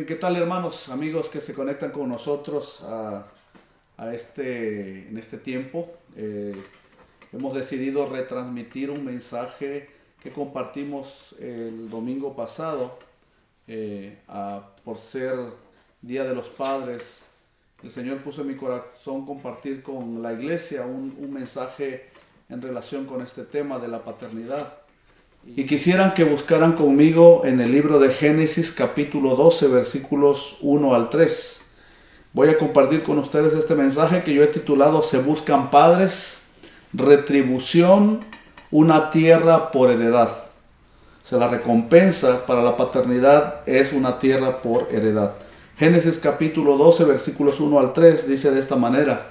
Bien, ¿qué tal, hermanos, amigos que se conectan con nosotros en este tiempo? Hemos decidido retransmitir un mensaje que compartimos el domingo pasado por ser Día de los Padres. El Señor puso en mi corazón compartir con la iglesia un mensaje en relación con este tema de la paternidad. Y quisieran que buscaran conmigo en el libro de Génesis capítulo 12 versículos 1 al 3. Voy a compartir con ustedes este mensaje que yo he titulado Se buscan padres, retribución, una tierra por heredad. O sea, la recompensa para la paternidad es una tierra por heredad. Génesis capítulo 12 versículos 1 al 3 dice de esta manera: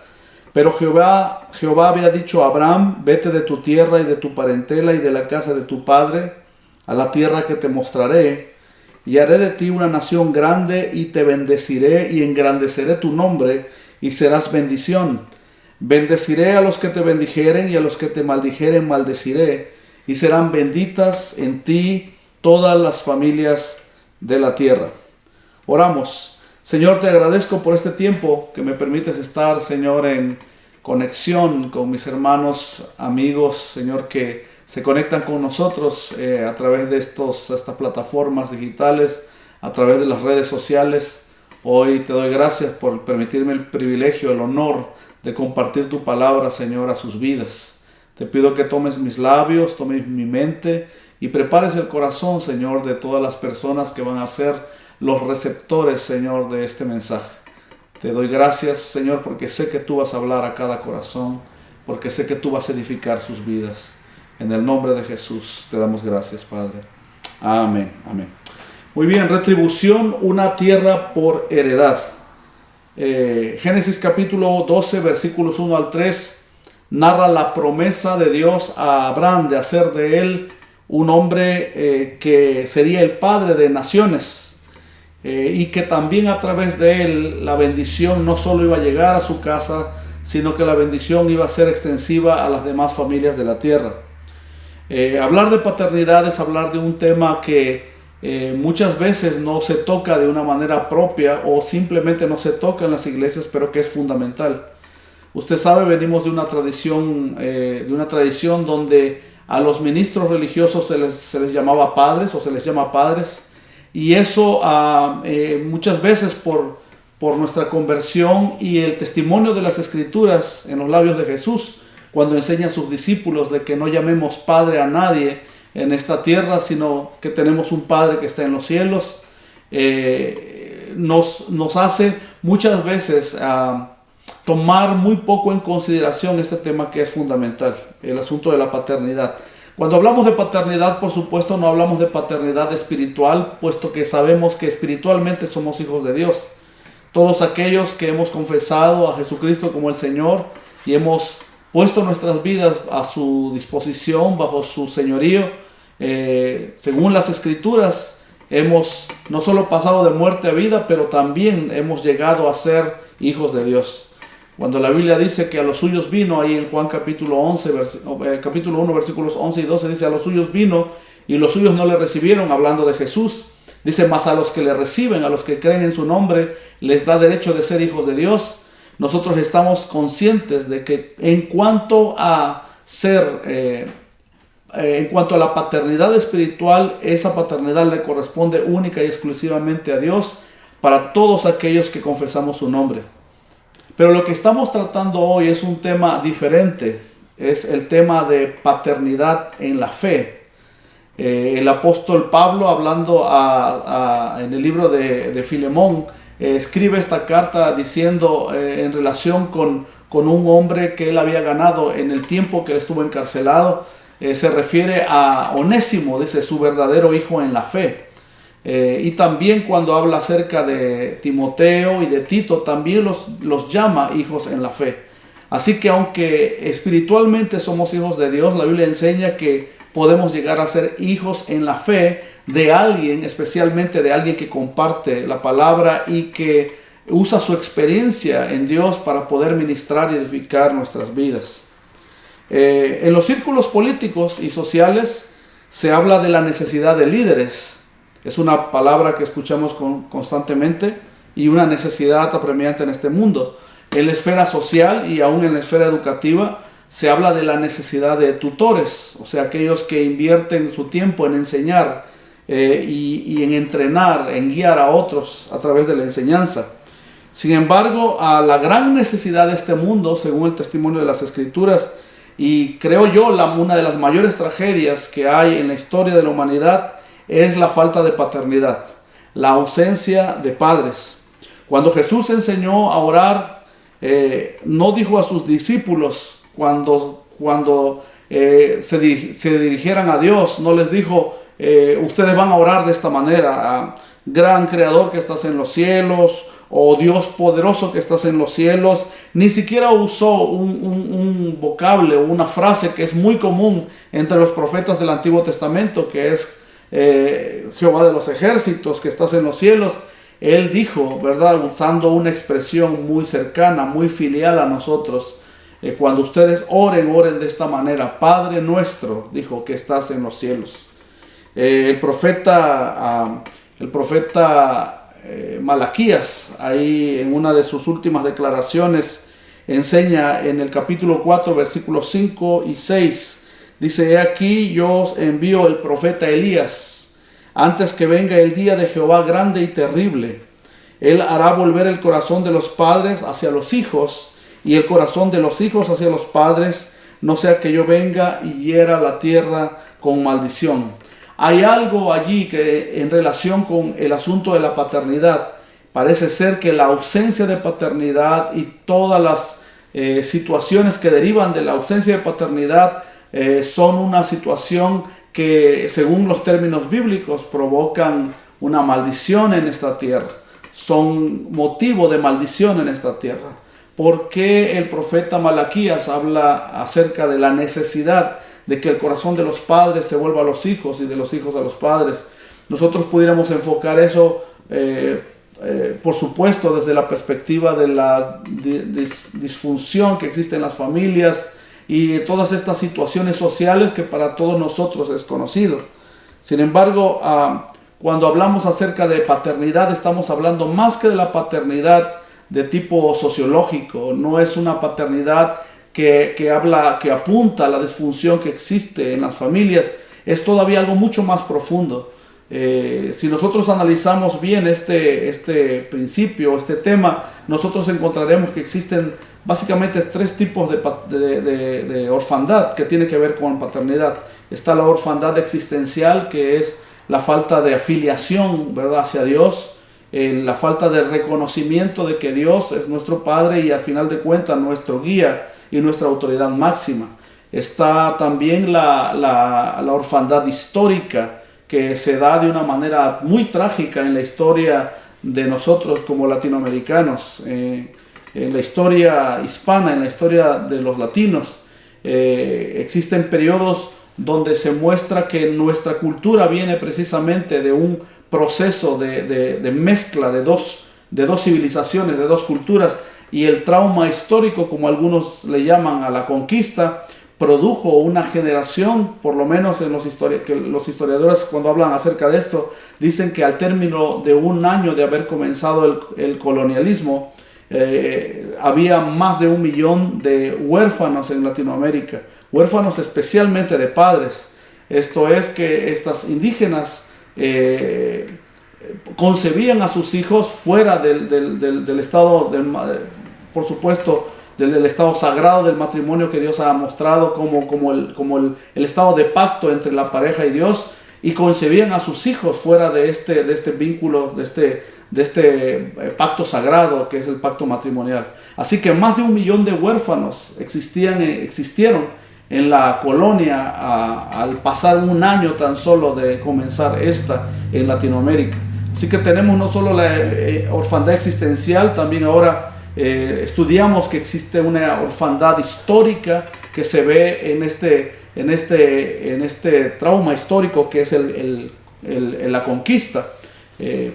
Pero Jehová había dicho a Abraham: Vete de tu tierra y de tu parentela y de la casa de tu padre a la tierra que te mostraré, y haré de ti una nación grande, y te bendeciré y engrandeceré tu nombre, y serás bendición. Bendeciré a los que te bendijeren, y a los que te maldijeren maldeciré, y serán benditas en ti todas las familias de la tierra. Oramos. Señor, te agradezco por este tiempo que me permites estar, Señor, en conexión con mis hermanos, amigos, Señor, que se conectan con nosotros a través de estas plataformas digitales, a través de las redes sociales. Hoy te doy gracias por permitirme el privilegio, el honor de compartir tu palabra, Señor, a sus vidas. Te pido que tomes mis labios, tomes mi mente y prepares el corazón, Señor, de todas las personas que van a ser los receptores, Señor, de este mensaje. Te doy gracias, Señor, porque sé que tú vas a hablar a cada corazón, porque sé que tú vas a edificar sus vidas. En el nombre de Jesús te damos gracias, Padre. Amén, amén. Muy bien, retribución, una tierra por heredad. Génesis capítulo 12, versículos 1 al 3, narra la promesa de Dios a Abraham de hacer de él un hombre que sería el padre de naciones. Y que también a través de él la bendición no solo iba a llegar a su casa, sino que la bendición iba a ser extensiva a las demás familias de la tierra. Hablar de paternidad es hablar de un tema que muchas veces no se toca de una manera propia o simplemente no se toca en las iglesias, pero que es fundamental. Usted sabe, venimos de una tradición donde a los ministros religiosos se les llamaba padres o se les llama padres. Y eso muchas veces por nuestra conversión y el testimonio de las Escrituras en los labios de Jesús, cuando enseña a sus discípulos de que no llamemos Padre a nadie en esta tierra, sino que tenemos un Padre que está en los cielos, nos hace muchas veces tomar muy poco en consideración este tema que es fundamental, el asunto de la paternidad. Cuando hablamos de paternidad, por supuesto, no hablamos de paternidad espiritual, puesto que sabemos que espiritualmente somos hijos de Dios. Todos aquellos que hemos confesado a Jesucristo como el Señor y hemos puesto nuestras vidas a su disposición, bajo su señorío, según las Escrituras, hemos no solo pasado de muerte a vida, pero también hemos llegado a ser hijos de Dios. Cuando la Biblia dice que a los suyos vino, ahí en Juan capítulo 1, versículos 11 y 12, dice: a los suyos vino y los suyos no le recibieron, hablando de Jesús. Dice: mas a los que le reciben, a los que creen en su nombre, les da derecho de ser hijos de Dios. Nosotros estamos conscientes de que en cuanto a la paternidad espiritual, esa paternidad le corresponde única y exclusivamente a Dios para todos aquellos que confesamos su nombre. Pero lo que estamos tratando hoy es un tema diferente, es el tema de paternidad en la fe. El apóstol Pablo, hablando en el libro de Filemón, escribe esta carta diciendo en relación con un hombre que él había ganado en el tiempo que él estuvo encarcelado. Se refiere a Onésimo, dice, su verdadero hijo en la fe. Y también cuando habla acerca de Timoteo y de Tito, también los llama hijos en la fe. Así que aunque espiritualmente somos hijos de Dios, la Biblia enseña que podemos llegar a ser hijos en la fe de alguien, especialmente de alguien que comparte la palabra y que usa su experiencia en Dios para poder ministrar y edificar nuestras vidas. En los círculos políticos y sociales se habla de la necesidad de líderes. Es una palabra que escuchamos constantemente y una necesidad apremiante en este mundo. En la esfera social y aún en la esfera educativa se habla de la necesidad de tutores, o sea, aquellos que invierten su tiempo en enseñar y en entrenar, en guiar a otros a través de la enseñanza. Sin embargo, a la gran necesidad de este mundo, según el testimonio de las Escrituras, y creo yo una de las mayores tragedias que hay en la historia de la humanidad, es la falta de paternidad, la ausencia de padres. Cuando Jesús enseñó a orar, no dijo a sus discípulos cuando se dirigieran a Dios, no les dijo, ustedes van a orar de esta manera, gran creador que estás en los cielos, o Dios poderoso que estás en los cielos. Ni siquiera usó un vocablo, una frase que es muy común entre los profetas del Antiguo Testamento, que es Jehová de los ejércitos, que estás en los cielos. Él dijo, ¿verdad?, usando una expresión muy cercana, muy filial a nosotros, cuando ustedes oren de esta manera: Padre nuestro, dijo, que estás en los cielos. El profeta Malaquías, ahí en una de sus últimas declaraciones, enseña en el capítulo 4, versículos 5 y 6, dice: he aquí yo os envío el profeta Elías, antes que venga el día de Jehová grande y terrible. Él hará volver el corazón de los padres hacia los hijos, y el corazón de los hijos hacia los padres, no sea que yo venga y hiera la tierra con maldición. Hay algo allí que, en relación con el asunto de la paternidad, parece ser que la ausencia de paternidad y todas las situaciones que derivan de la ausencia de paternidad son una situación que, según los términos bíblicos, provocan una maldición en esta tierra. Son motivo de maldición en esta tierra. ¿Por qué el profeta Malaquías habla acerca de la necesidad de que el corazón de los padres se vuelva a los hijos y de los hijos a los padres? Nosotros pudiéramos enfocar eso, por supuesto, desde la perspectiva de la disfunción que existe en las familias y todas estas situaciones sociales que para todos nosotros es conocido. Sin embargo, cuando hablamos acerca de paternidad, estamos hablando más que de la paternidad de tipo sociológico. No es una paternidad que apunta a la disfunción que existe en las familias. Es todavía algo mucho más profundo. Si nosotros analizamos bien este principio, este tema, nosotros encontraremos que existen básicamente tres tipos de orfandad que tiene que ver con paternidad. Está la orfandad existencial, que es la falta de afiliación, ¿verdad?, hacia Dios, la falta de reconocimiento de que Dios es nuestro Padre y al final de cuentas nuestro guía y nuestra autoridad máxima. Está también la orfandad histórica, que se da de una manera muy trágica en la historia de nosotros como latinoamericanos, en la historia hispana, en la historia de los latinos. Existen periodos donde se muestra que nuestra cultura viene precisamente de un proceso de mezcla de dos civilizaciones, de dos culturas, y el trauma histórico, como algunos le llaman a la conquista, produjo una generación, por lo menos en los historiadores, cuando hablan acerca de esto, dicen que al término de un año de haber comenzado el colonialismo, había más de 1 millón de huérfanos en Latinoamérica, huérfanos especialmente de padres. Esto es que estas indígenas concebían a sus hijos fuera del estado, por supuesto, del estado sagrado del matrimonio que Dios ha mostrado como el estado de pacto entre la pareja y Dios, y concebían a sus hijos fuera de este vínculo, de este pacto sagrado que es el pacto matrimonial. Así que más de 1 millón de huérfanos existieron en la colonia al pasar un año tan solo de comenzar en Latinoamérica. Así que tenemos no solo la orfandad existencial, también ahora estudiamos que existe una orfandad histórica que se ve en este trauma histórico que es la conquista.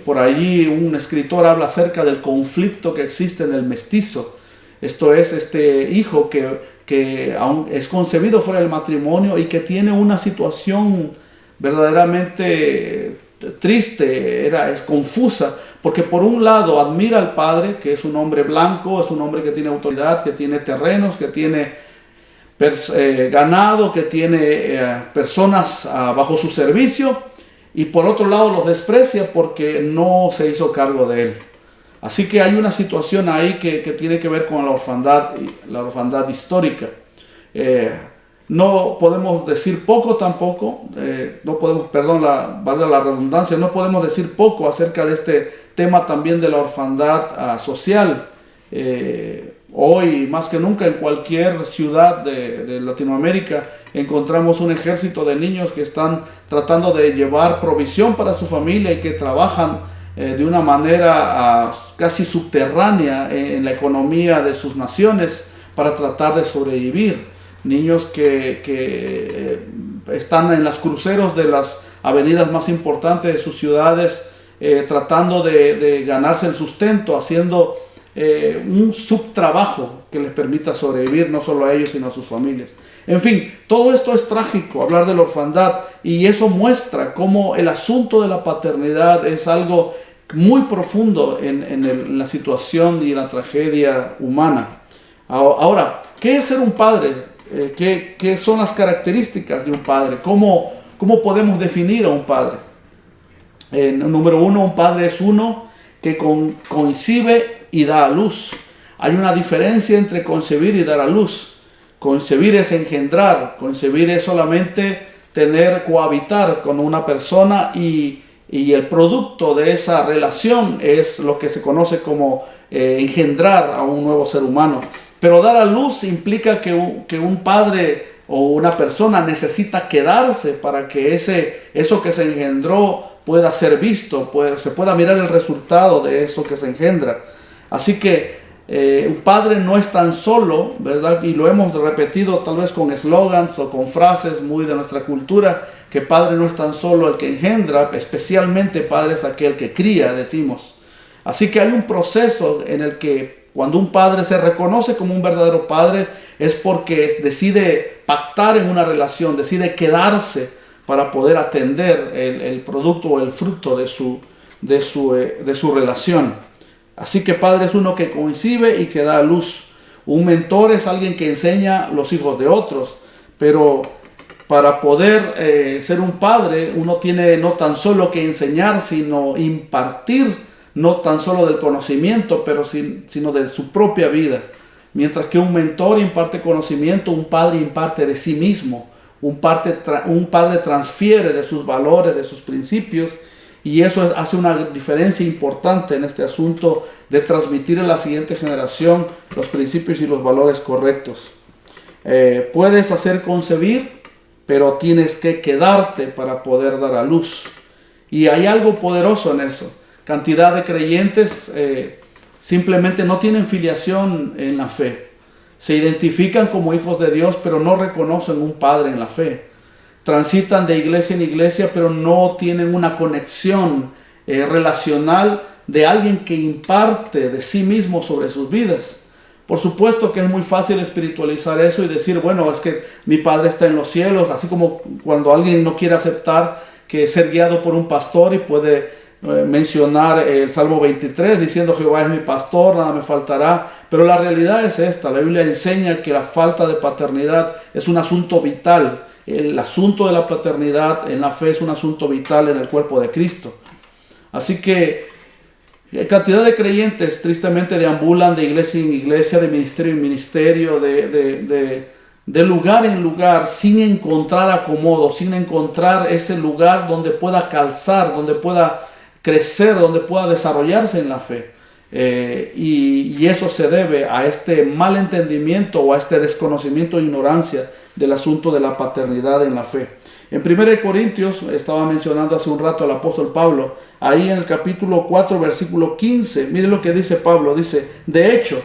Por allí un escritor habla acerca del conflicto que existe en el mestizo. Esto es este hijo que aún es concebido fuera del matrimonio y que tiene una situación verdaderamente triste, es confusa, porque por un lado admira al padre, que es un hombre blanco, es un hombre que tiene autoridad, que tiene terrenos, que tiene ganado, que tiene personas bajo su servicio, y por otro lado los desprecia porque no se hizo cargo de él. Así que hay una situación ahí que tiene que ver con la orfandad histórica. No podemos decir poco tampoco, no podemos, perdón, valga la redundancia, no podemos decir poco acerca de este tema también de la orfandad social. Hoy, más que nunca, en cualquier ciudad de Latinoamérica encontramos un ejército de niños que están tratando de llevar provisión para su familia y que trabajan de una manera casi subterránea en la economía de sus naciones para tratar de sobrevivir. Niños que están en los cruceros de las avenidas más importantes de sus ciudades, tratando de ganarse el sustento, haciendo un subtrabajo que les permita sobrevivir no solo a ellos sino a sus familias. En fin, todo esto es trágico, hablar de la orfandad, y eso muestra cómo el asunto de la paternidad es algo muy profundo en la situación y la tragedia humana. Ahora, ¿qué es ser un padre? ¿Qué son las características de un padre? ¿Cómo podemos definir a un padre? Número uno, un padre es uno que concibe y da a luz. Hay una diferencia entre concebir y dar a luz. Concebir es engendrar, concebir es solamente cohabitar con una persona y el producto de esa relación es lo que se conoce como engendrar a un nuevo ser humano. Pero dar a luz implica que un padre o una persona necesita quedarse para que eso que se engendró pueda ser visto, se pueda mirar el resultado de eso que se engendra. Así que un padre no es tan solo, ¿verdad? Y lo hemos repetido tal vez con eslogans o con frases muy de nuestra cultura, que padre no es tan solo el que engendra, especialmente padre es aquel que cría, decimos. Así que hay un proceso en el que cuando un padre se reconoce como un verdadero padre es porque decide pactar en una relación, decide quedarse para poder atender el producto o el fruto de su relación. Así que padre es uno que concibe y que da a luz. Un mentor es alguien que enseña los hijos de otros, pero para poder ser un padre uno tiene no tan solo que enseñar, sino impartir no tan solo del conocimiento, sino de su propia vida. Mientras que un mentor imparte conocimiento, un padre imparte de sí mismo. Un padre transfiere de sus valores, de sus principios, y eso hace una diferencia importante en este asunto de transmitir a la siguiente generación los principios y los valores correctos. Puedes hacer concebir, pero tienes que quedarte para poder dar a luz. Y hay algo poderoso en eso. Cantidad de creyentes simplemente no tienen filiación en la fe. Se identifican como hijos de Dios, pero no reconocen un padre en la fe. Transitan de iglesia en iglesia, pero no tienen una conexión relacional de alguien que imparte de sí mismo sobre sus vidas. Por supuesto que es muy fácil espiritualizar eso y decir, bueno, es que mi padre está en los cielos, así como cuando alguien no quiere aceptar que ser guiado por un pastor y puede mencionar el Salmo 23 diciendo Jehová es mi pastor, nada me faltará. Pero la realidad es esta: la Biblia enseña que la falta de paternidad es un asunto vital. El asunto de la paternidad en la fe es un asunto vital en el cuerpo de Cristo. Así que cantidad de creyentes tristemente deambulan de iglesia en iglesia, de ministerio en ministerio, de lugar en lugar, sin encontrar acomodo, sin encontrar ese lugar donde pueda calzar, donde pueda crecer, donde pueda desarrollarse en la fe. Y eso se debe a este mal entendimiento o a este desconocimiento e ignorancia del asunto de la paternidad en la fe. En 1 Corintios, estaba mencionando hace un rato al apóstol Pablo, ahí en el capítulo 4, versículo 15, mire lo que dice Pablo, dice, de hecho,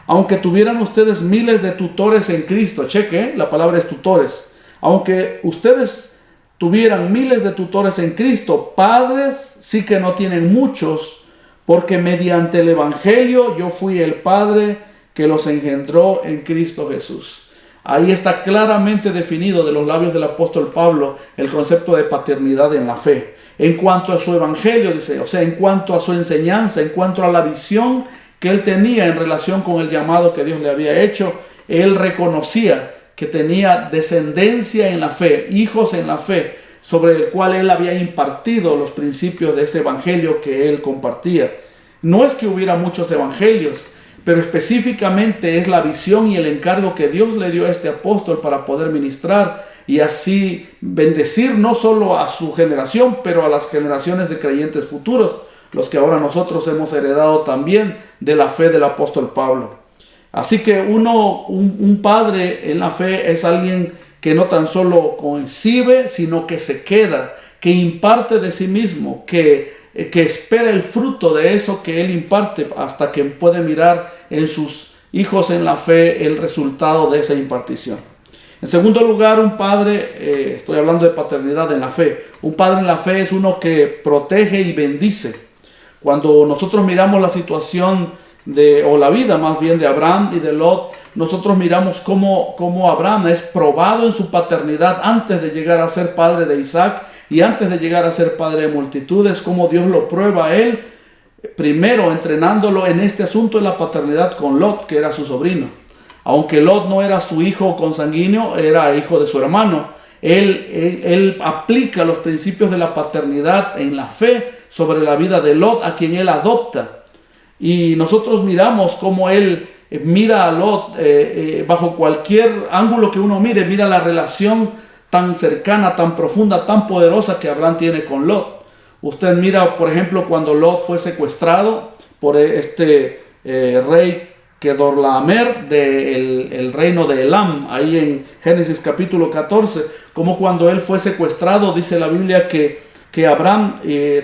aunque tuvieran ustedes miles de tutores en Cristo, cheque, la palabra es tutores, aunque ustedes tuvieran miles de tutores en Cristo, padres sí que no tienen muchos, porque mediante el Evangelio yo fui el Padre que los engendró en Cristo Jesús. Ahí está claramente definido de los labios del apóstol Pablo el concepto de paternidad en la fe. En cuanto a su evangelio, dice, o sea, en cuanto a su enseñanza, en cuanto a la visión que él tenía en relación con el llamado que Dios le había hecho, él reconocía que tenía descendencia en la fe, hijos en la fe, sobre el cual él había impartido los principios de este evangelio que él compartía. No es que hubiera muchos evangelios, pero específicamente es la visión y el encargo que Dios le dio a este apóstol para poder ministrar y así bendecir no solo a su generación, pero a las generaciones de creyentes futuros, los que ahora nosotros hemos heredado también de la fe del apóstol Pablo. Así que un padre en la fe es alguien que no tan solo concibe, sino que se queda, que imparte de sí mismo, que espera el fruto de eso que él imparte hasta que puede mirar en sus hijos en la fe el resultado de esa impartición. En segundo lugar, un padre, estoy hablando de paternidad en la fe, un padre en la fe es uno que protege y bendice. Cuando nosotros miramos la situación o la vida más bien de Abraham y de Lot, nosotros miramos cómo Abraham es probado en su paternidad antes de llegar a ser padre de Isaac y antes de llegar a ser padre de multitudes, cómo Dios lo prueba a él, primero entrenándolo en este asunto de la paternidad con Lot, que era su sobrino. Aunque Lot no era su hijo consanguíneo, era hijo de su hermano. Él aplica los principios de la paternidad en la fe sobre la vida de Lot, a quien él adopta. Y nosotros miramos cómo él mira a Lot bajo cualquier ángulo que uno mire, mira la relación tan cercana, tan profunda, tan poderosa que Abraham tiene con Lot. Usted mira, por ejemplo, cuando Lot fue secuestrado por este rey Kedorlaomer del reino de Elam, ahí en Génesis capítulo 14, como cuando él fue secuestrado, dice la Biblia que Abraham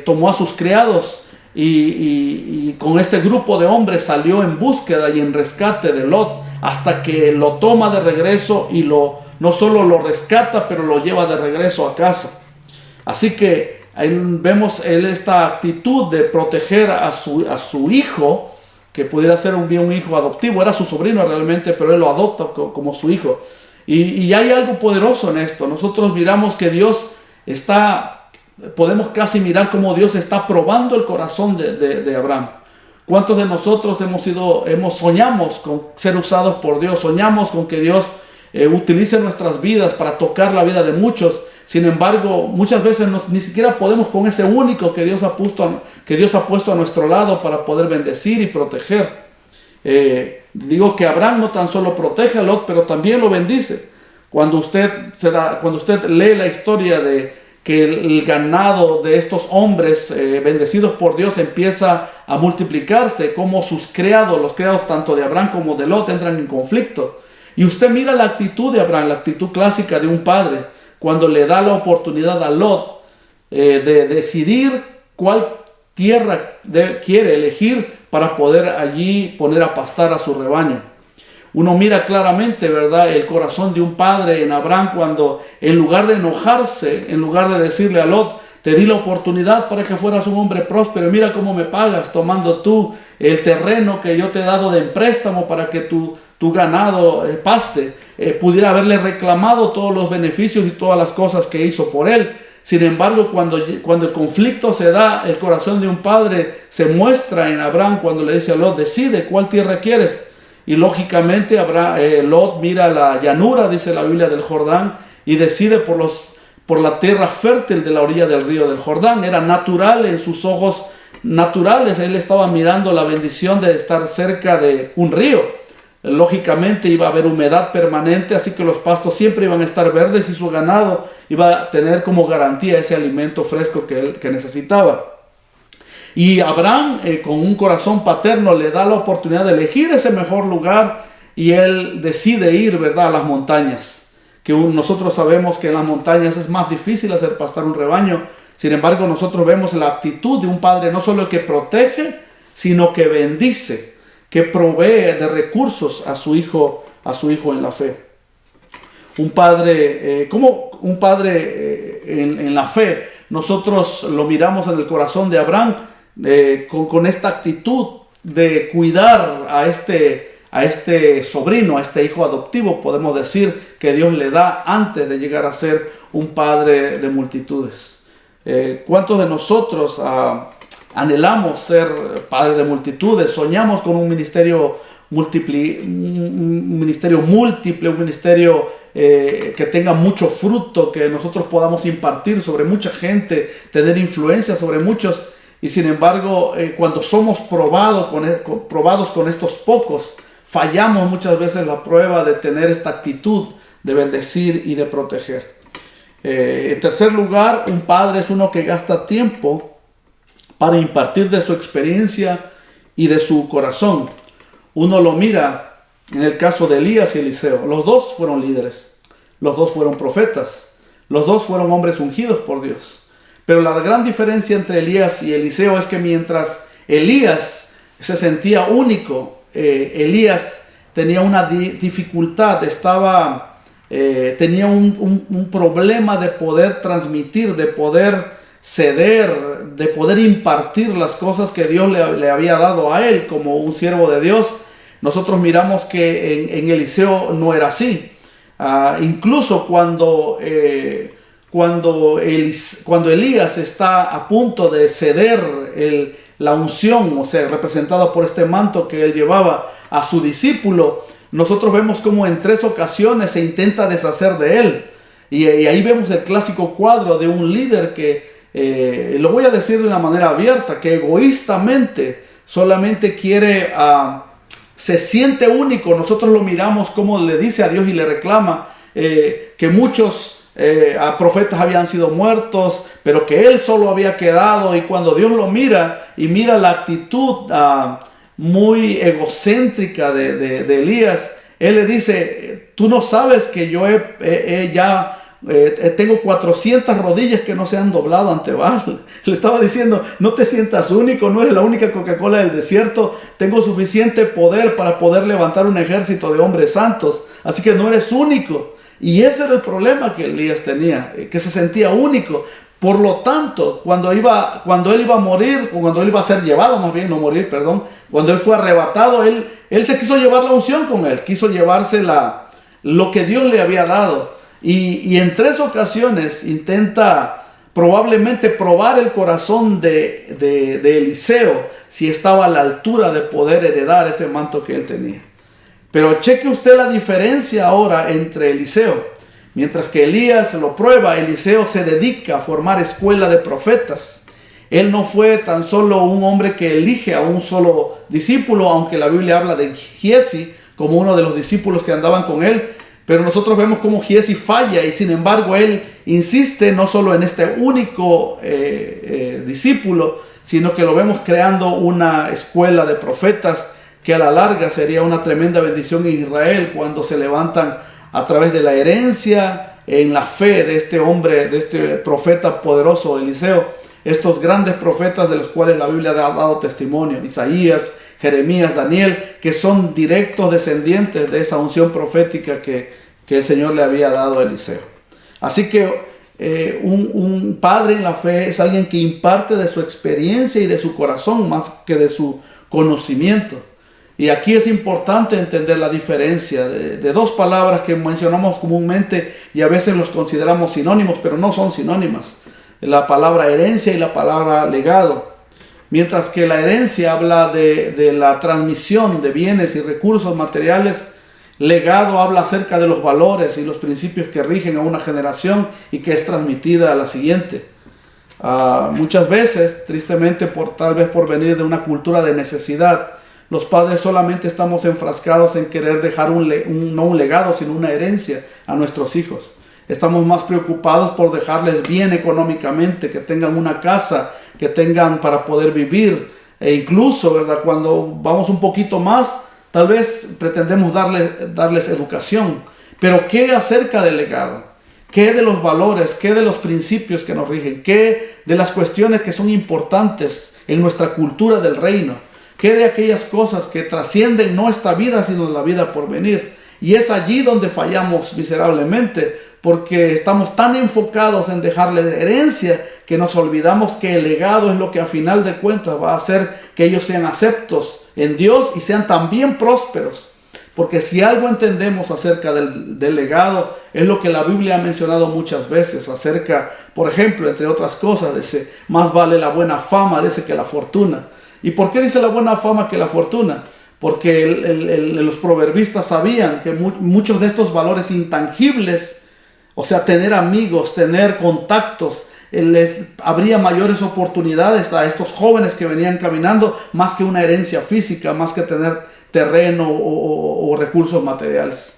tomó a sus criados y con este grupo de hombres salió en búsqueda y en rescate de Lot, hasta que lo toma de regreso y no solo lo rescata, pero lo lleva de regreso a casa. Así que ahí vemos esta actitud de proteger a su hijo, que pudiera ser un hijo adoptivo, era su sobrino realmente, pero él lo adopta como su hijo. Y hay algo poderoso en esto. Nosotros miramos que Dios podemos casi mirar cómo Dios está probando el corazón de Abraham. ¿Cuántos de nosotros soñamos con ser usados por Dios? Soñamos con que Dios utilice nuestras vidas para tocar la vida de muchos. Sin embargo, muchas veces ni siquiera podemos con ese único que Dios ha puesto a nuestro lado para poder bendecir y proteger. Digo que Abraham no tan solo protege a Lot, pero también lo bendice. Cuando usted lee la historia de que el ganado de estos hombres bendecidos por Dios empieza a multiplicarse, como los criados tanto de Abraham como de Lot entran en conflicto. Y usted mira la actitud de Abraham, la actitud clásica de un padre, cuando le da la oportunidad a Lot de decidir cuál tierra quiere elegir para poder allí poner a pastar a su rebaño. Uno mira claramente, ¿verdad?, el corazón de un padre en Abraham cuando en lugar de enojarse, en lugar de decirle a Lot, te di la oportunidad para que fueras un hombre próspero, mira cómo me pagas tomando tú el terreno que yo te he dado de préstamo para que tu ganado paste, pudiera haberle reclamado todos los beneficios y todas las cosas que hizo por él. Sin embargo, cuando el conflicto se da, el corazón de un padre se muestra en Abraham cuando le dice a Lot, decide cuál tierra quieres. Y lógicamente Lot mira la llanura, dice la Biblia, del Jordán, y decide por la tierra fértil de la orilla del río del Jordán. Era natural en sus ojos naturales, él estaba mirando la bendición de estar cerca de un río. Lógicamente iba a haber humedad permanente, así que los pastos siempre iban a estar verdes y su ganado iba a tener como garantía ese alimento fresco que necesitaba. Y Abraham, con un corazón paterno, le da la oportunidad de elegir ese mejor lugar y él decide ir, ¿verdad?, a las montañas. Que nosotros sabemos que en las montañas es más difícil hacer pastar un rebaño. Sin embargo, nosotros vemos la actitud de un padre no solo que protege, sino que bendice, que provee de recursos a su hijo en la fe. Un padre, como un padre en la fe, nosotros lo miramos en el corazón de Abraham con esta actitud de cuidar a a este sobrino, a este hijo adoptivo, podemos decir que Dios le da antes de llegar a ser un padre de multitudes. ¿Cuántos de nosotros anhelamos ser padre de multitudes? Soñamos con un ministerio múltiple, un ministerio que tenga mucho fruto, que nosotros podamos impartir sobre mucha gente, tener influencia sobre muchos. Y sin embargo, cuando somos probados con estos pocos, fallamos muchas veces la prueba de tener esta actitud de bendecir y de proteger. En tercer lugar, un padre es uno que gasta tiempo para impartir de su experiencia y de su corazón. Uno lo mira en el caso de Elías y Eliseo. Los dos fueron líderes, los dos fueron profetas, los dos fueron hombres ungidos por Dios. Pero la gran diferencia entre Elías y Eliseo es que mientras Elías se sentía único, Elías tenía una dificultad, tenía un problema de poder transmitir, de poder ceder, de poder impartir las cosas que Dios le había dado a él como un siervo de Dios. Nosotros miramos que en Eliseo no era así. Incluso cuando Elías está a punto de ceder la unción, o sea, representada por este manto que él llevaba a su discípulo, nosotros vemos como en 3 ocasiones se intenta deshacer de él. Y ahí vemos el clásico cuadro de un líder que, lo voy a decir de una manera abierta, que egoístamente solamente quiere, se siente único. Nosotros lo miramos como le dice a Dios y le reclama que muchos profetas habían sido muertos, pero que él solo había quedado. Y cuando Dios lo mira y mira la actitud muy egocéntrica de Elías, él le dice: tú no sabes que yo tengo 400 rodillas que no se han doblado ante Baal. Le estaba diciendo: no te sientas único, no eres la única Coca-Cola del desierto, tengo suficiente poder para poder levantar un ejército de hombres santos, así que no eres único. Y ese era el problema que Elías tenía, que se sentía único. Por lo tanto, cuando él iba a morir, cuando él iba a ser llevado, más bien no morir, perdón, cuando él fue arrebatado, él se quiso llevar la unción con él, quiso llevarse lo que Dios le había dado. Y en 3 ocasiones intenta probablemente probar el corazón de Eliseo, si estaba a la altura de poder heredar ese manto que él tenía. Pero cheque usted la diferencia ahora entre Eliseo. Mientras que Elías lo prueba, Eliseo se dedica a formar escuela de profetas. Él no fue tan solo un hombre que elige a un solo discípulo, aunque la Biblia habla de Giesi como uno de los discípulos que andaban con él. Pero nosotros vemos cómo Giesi falla, y sin embargo él insiste no solo en este único discípulo, sino que lo vemos creando una escuela de profetas que a la larga sería una tremenda bendición en Israel, cuando se levantan a través de la herencia en la fe de este hombre, de este profeta poderoso Eliseo, estos grandes profetas de los cuales la Biblia ha dado testimonio: Isaías, Jeremías, Daniel, que son directos descendientes de esa unción profética que el Señor le había dado a Eliseo. Así que un padre en la fe es alguien que imparte de su experiencia y de su corazón más que de su conocimiento. Y aquí es importante entender la diferencia de 2 palabras que mencionamos comúnmente y a veces los consideramos sinónimos, pero no son sinónimas: la palabra herencia y la palabra legado. Mientras que la herencia habla de la transmisión de bienes y recursos materiales, legado habla acerca de los valores y los principios que rigen a una generación y que es transmitida a la siguiente. Muchas veces, tristemente, tal vez por venir de una cultura de necesidad, los padres solamente estamos enfrascados en querer dejar no un legado, sino una herencia a nuestros hijos. Estamos más preocupados por dejarles bien económicamente, que tengan una casa, que tengan para poder vivir. E incluso, ¿verdad?, cuando vamos un poquito más, tal vez pretendemos darles educación. Pero ¿qué acerca del legado? ¿Qué de los valores? ¿Qué de los principios que nos rigen? ¿Qué de las cuestiones que son importantes en nuestra cultura del reino? ¿Qué de aquellas cosas que trascienden no esta vida, sino la vida por venir? Y es allí donde fallamos miserablemente, porque estamos tan enfocados en dejarles herencia que nos olvidamos que el legado es lo que a final de cuentas va a hacer que ellos sean aceptos en Dios y sean también prósperos. Porque si algo entendemos acerca del legado, es lo que la Biblia ha mencionado muchas veces, acerca, por ejemplo, entre otras cosas, dice, más vale la buena fama, dice, que la fortuna. ¿Y por qué dice la buena fama que la fortuna? Porque los proverbistas sabían que muchos de estos valores intangibles, o sea, tener amigos, tener contactos, les habría mayores oportunidades a estos jóvenes que venían caminando, más que una herencia física, más que tener terreno o recursos materiales.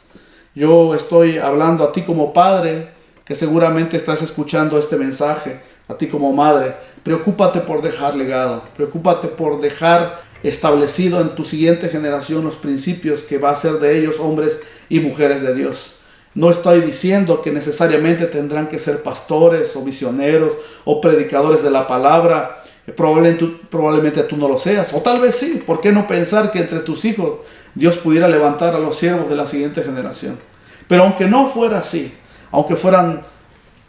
Yo estoy hablando a ti como padre, que seguramente estás escuchando este mensaje, a ti como madre. Preocúpate por dejar legado, preocúpate por dejar establecido en tu siguiente generación los principios que va a ser de ellos hombres y mujeres de Dios. No estoy diciendo que necesariamente tendrán que ser pastores o misioneros o predicadores de la palabra. Probablemente tú no lo seas, o tal vez sí. ¿Por qué no pensar que entre tus hijos Dios pudiera levantar a los siervos de la siguiente generación? Pero aunque no fuera así, aunque fueran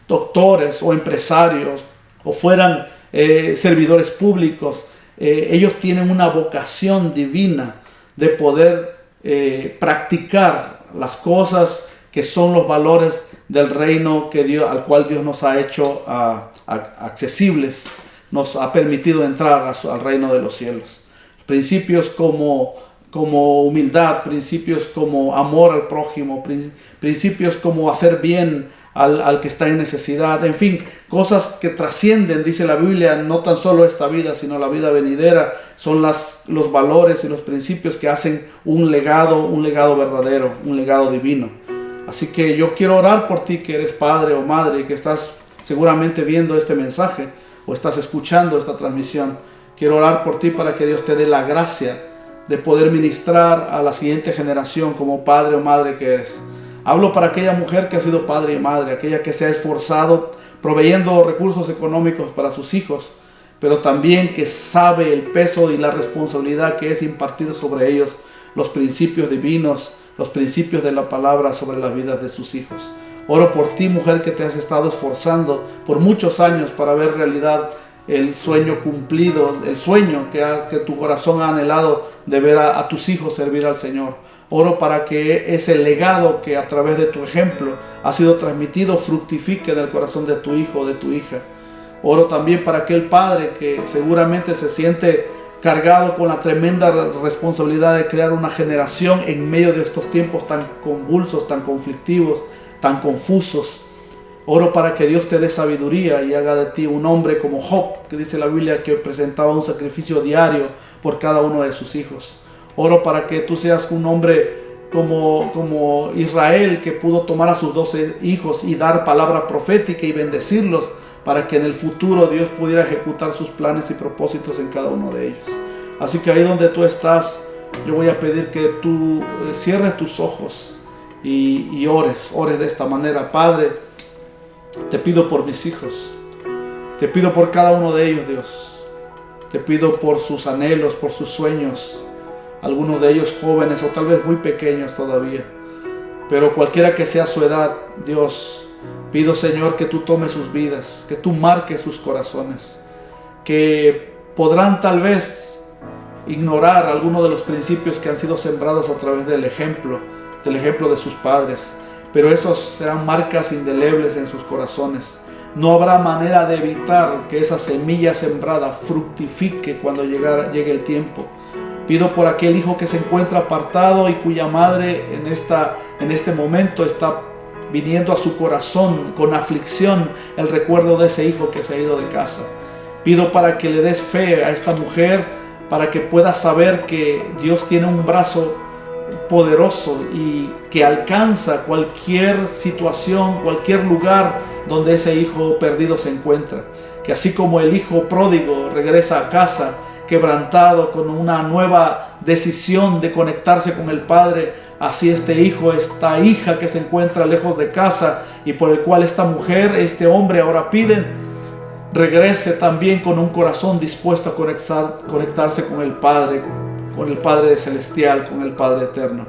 doctores o empresarios o fueran servidores públicos, ellos tienen una vocación divina de poder practicar las cosas que son los valores del reino al cual Dios nos ha hecho accesibles, nos ha permitido entrar al reino de los cielos. Principios como humildad, principios como amor al prójimo, principios como hacer bien al que está en necesidad, en fin, cosas que trascienden, dice la Biblia, no tan solo esta vida, sino la vida venidera, son los valores y los principios que hacen un legado verdadero, un legado divino. Así que yo quiero orar por ti que eres padre o madre y que estás seguramente viendo este mensaje o estás escuchando esta transmisión. Quiero orar por ti para que Dios te dé la gracia de poder ministrar a la siguiente generación como padre o madre que eres. Hablo para aquella mujer que ha sido padre y madre, aquella que se ha esforzado proveyendo recursos económicos para sus hijos, pero también que sabe el peso y la responsabilidad que es impartir sobre ellos los principios divinos, los principios de la palabra sobre las vidas de sus hijos. Oro por ti, mujer, que te has estado esforzando por muchos años para ver realidad el sueño cumplido, el sueño que tu corazón ha anhelado de ver a tus hijos servir al Señor. Oro para que ese legado que a través de tu ejemplo ha sido transmitido fructifique en el corazón de tu hijo o de tu hija. Oro también para aquel padre que seguramente se siente cargado con la tremenda responsabilidad de crear una generación en medio de estos tiempos tan convulsos, tan conflictivos, tan confusos. Oro para que Dios te dé sabiduría y haga de ti un hombre como Job, que dice la Biblia que presentaba un sacrificio diario por cada uno de sus hijos. Oro para que tú seas un hombre como Israel, que pudo tomar a sus 12 hijos y dar palabra profética y bendecirlos, para que en el futuro Dios pudiera ejecutar sus planes y propósitos en cada uno de ellos. Así que ahí donde tú estás, yo voy a pedir que tú cierres tus ojos y ores de esta manera. Padre, te pido por mis hijos, te pido por cada uno de ellos, Dios. Te pido por sus anhelos, por sus sueños, algunos de ellos jóvenes o tal vez muy pequeños todavía. Pero cualquiera que sea su edad, Dios, pido, Señor, que tú tomes sus vidas, que tú marques sus corazones, que podrán tal vez ignorar algunos de los principios que han sido sembrados a través del ejemplo de sus padres, pero esos serán marcas indelebles en sus corazones. No habrá manera de evitar que esa semilla sembrada fructifique cuando llegue el tiempo. Pido por aquel hijo que se encuentra apartado y cuya madre en este momento está viniendo a su corazón con aflicción el recuerdo de ese hijo que se ha ido de casa. Pido para que le des fe a esta mujer, para que pueda saber que Dios tiene un brazo poderoso y que alcanza cualquier situación, cualquier lugar donde ese hijo perdido se encuentra. Que así como el hijo pródigo regresa a casa quebrantado con una nueva decisión de conectarse con el Padre, así este hijo, esta hija que se encuentra lejos de casa y por el cual esta mujer, este hombre ahora piden, regrese también con un corazón dispuesto a conectarse con el Padre celestial, con el Padre eterno.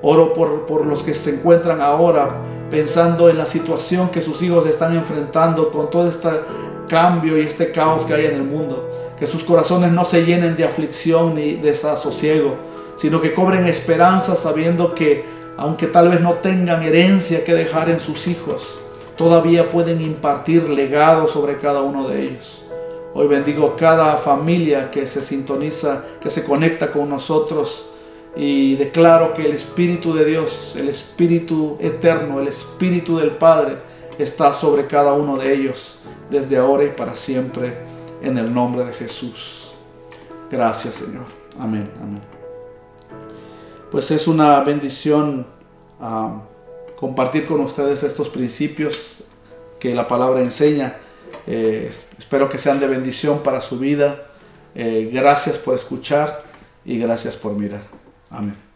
Oro por los que se encuentran ahora pensando en la situación que sus hijos están enfrentando con todo este cambio y este caos que hay en el mundo. Que sus corazones no se llenen de aflicción ni de desasosiego, sino que cobren esperanza sabiendo que aunque tal vez no tengan herencia que dejar en sus hijos, todavía pueden impartir legado sobre cada uno de ellos. Hoy bendigo cada familia que se sintoniza, que se conecta con nosotros, y declaro que el Espíritu de Dios, el Espíritu eterno, el Espíritu del Padre está sobre cada uno de ellos desde ahora y para siempre, en el nombre de Jesús. Gracias, Señor. Amén. Amén. Pues es una bendición compartir con ustedes estos principios que la palabra enseña. Espero que sean de bendición para su vida. Gracias por escuchar y gracias por mirar. Amén.